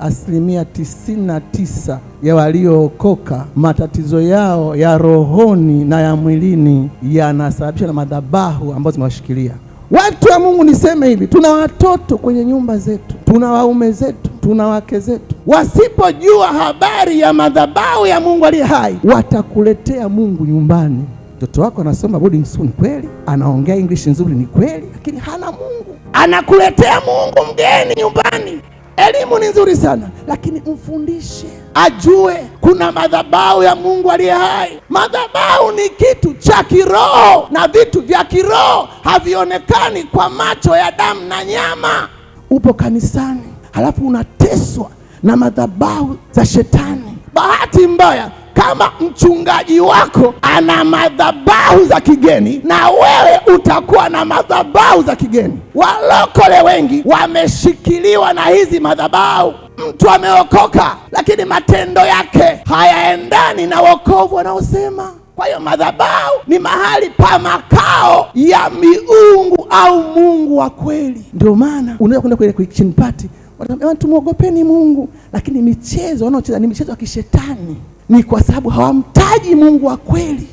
99% ya waliookoka matatizo yao ya rohoni na ya mwilini yanasababishwa na madhabahu ambazo zimewashikilia. Watu wa Mungu, niseme hivi, tuna watoto kwenye nyumba zetu, tuna waume zetu, tuna wake zetu. Wasipojua habari ya madhabahu ya Mungu aliye hai, watakuletea Mungu nyumbani. Mtoto wako anasoma boarding school, ni kweli, anaongea English nzuri, ni kweli, lakini hana Mungu. Anakuletea Mungu mgeni nyumbani. Elimu ni nzuri sana, lakini mfundishe ajue kuna madhabahu ya Mungu aliye hai. Madhabahu ni kitu cha kiroho, na vitu vya kiroho havionekani kwa macho ya damu na nyama. Upo kanisani halafu unateswa na madhabahu za shetani. Bahati mbaya, kama mchungaji wako ana madhabahu za kigeni, na wewe utakuwa na madhabahu za kigeni. Walokole wengi wameshikiliwa na hizi madhabahu. Mtu ameokoka, lakini matendo yake hayaendani na wokovu anaosema. Kwa hiyo madhabahu ni mahali pa makao ya miungu au Mungu wa kweli. Ndio maana unaweza kwenda kwenye kitchen party, wanaambia tumuogopeni Mungu, lakini michezo wanaocheza ni michezo ya kishetani. Ni kwa sababu hawamtaji Mungu wa kweli.